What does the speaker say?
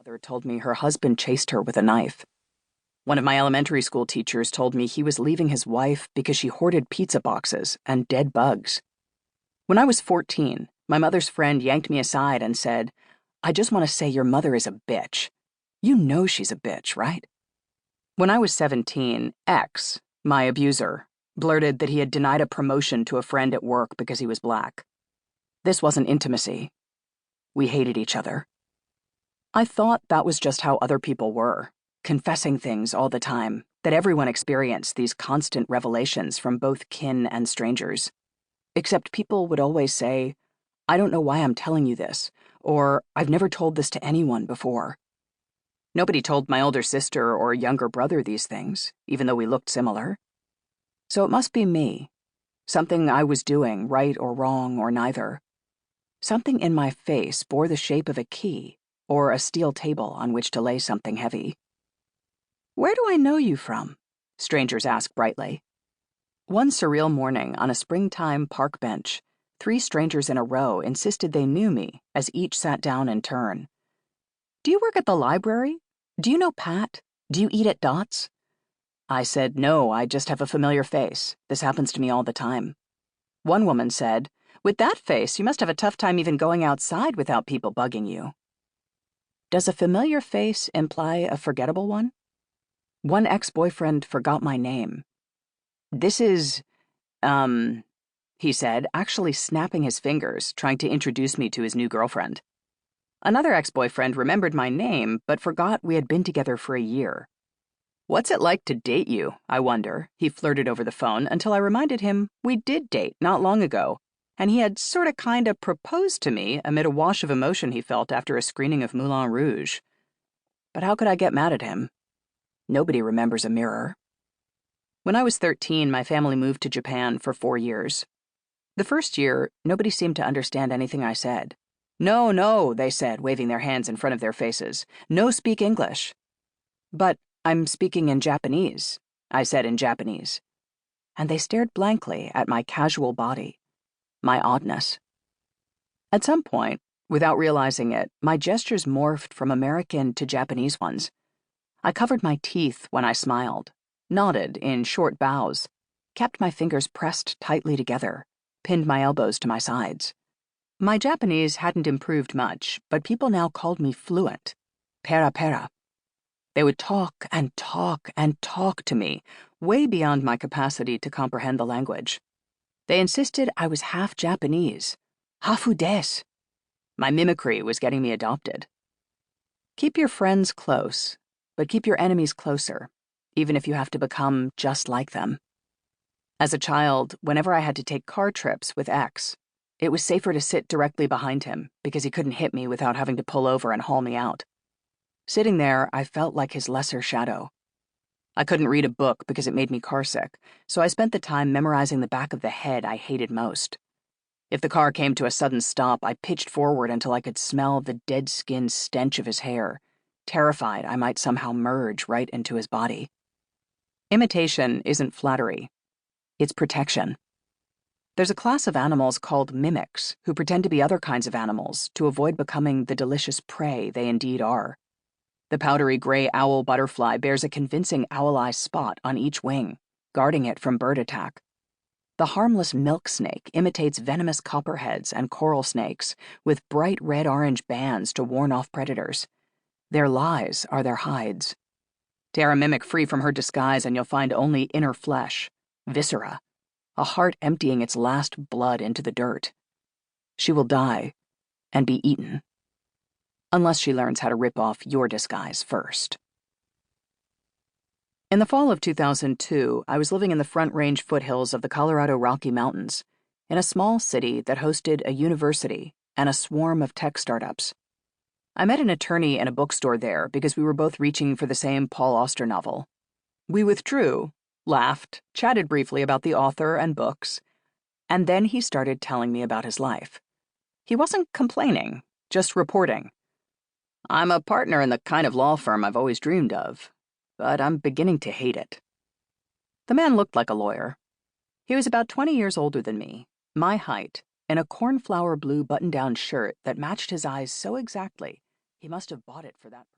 Mother told me her husband chased her with a knife. One of my elementary school teachers told me he was leaving his wife because she hoarded pizza boxes and dead bugs. When I was 14, my mother's friend yanked me aside and said, "I just want to say your mother is a bitch. You know she's a bitch, right?" When I was 17, X, my abuser, blurted that he had denied a promotion to a friend at work because he was black. This wasn't intimacy. We hated each other. I thought that was just how other people were, confessing things all the time, that everyone experienced these constant revelations from both kin and strangers. Except people would always say, "I don't know why I'm telling you this," or "I've never told this to anyone before." Nobody told my older sister or younger brother these things, even though we looked similar. So it must be me. Something I was doing, right or wrong or neither. Something in my face bore the shape of a key, or a steel table on which to lay something heavy. "Where do I know you from?" strangers ask brightly. One surreal morning on a springtime park bench, 3 strangers in a row insisted they knew me as each sat down in turn. "Do you work at the library? Do you know Pat? Do you eat at Dots?" I said, "No, I just have a familiar face. This happens to me all the time." One woman said, "With that face, you must have a tough time even going outside without people bugging you." Does a familiar face imply a forgettable one? One ex-boyfriend forgot my name. "This is, he said, actually snapping his fingers, trying to introduce me to his new girlfriend. Another ex-boyfriend remembered my name, but forgot we had been together for a year. "What's it like to date you, I wonder?" he flirted over the phone until I reminded him we did date not long ago, and he had sorta kinda proposed to me amid a wash of emotion he felt after a screening of Moulin Rouge. But how could I get mad at him? Nobody remembers a mirror. When I was 13, my family moved to Japan for 4 years. The first year, nobody seemed to understand anything I said. "No, no," they said, waving their hands in front of their faces. "No speak English." "But I'm speaking in Japanese," I said in Japanese. And they stared blankly at my casual body, my oddness. At some point, without realizing it, my gestures morphed from American to Japanese ones. I covered my teeth when I smiled, nodded in short bows, kept my fingers pressed tightly together, pinned my elbows to my sides. My Japanese hadn't improved much, but people now called me fluent. Pera pera. They would talk and talk and talk to me, way beyond my capacity to comprehend the language. They insisted I was half Japanese. Hafu desu. My mimicry was getting me adopted. Keep your friends close, but keep your enemies closer, even if you have to become just like them. As a child, whenever I had to take car trips with X, it was safer to sit directly behind him because he couldn't hit me without having to pull over and haul me out. Sitting there, I felt like his lesser shadow. I couldn't read a book because it made me carsick, so I spent the time memorizing the back of the head I hated most. If the car came to a sudden stop, I pitched forward until I could smell the dead skin stench of his hair, terrified I might somehow merge right into his body. Imitation isn't flattery. It's protection. There's a class of animals called mimics who pretend to be other kinds of animals to avoid becoming the delicious prey they indeed are. The powdery gray owl butterfly bears a convincing owl-eye spot on each wing, guarding it from bird attack. The harmless milk snake imitates venomous copperheads and coral snakes with bright red-orange bands to warn off predators. Their lies are their hides. Tear a mimic free from her disguise and you'll find only inner flesh, viscera, a heart emptying its last blood into the dirt. She will die and be eaten. Unless she learns how to rip off your disguise first. In the fall of 2002, I was living in the Front Range foothills of the Colorado Rocky Mountains, in a small city that hosted a university and a swarm of tech startups. I met an attorney in a bookstore there because we were both reaching for the same Paul Auster novel. We withdrew, laughed, chatted briefly about the author and books, and then he started telling me about his life. He wasn't complaining, just reporting. "I'm a partner in the kind of law firm I've always dreamed of, but I'm beginning to hate it." The man looked like a lawyer. He was about 20 years older than me, my height, in a cornflower blue button-down shirt that matched his eyes so exactly He must have bought it for that.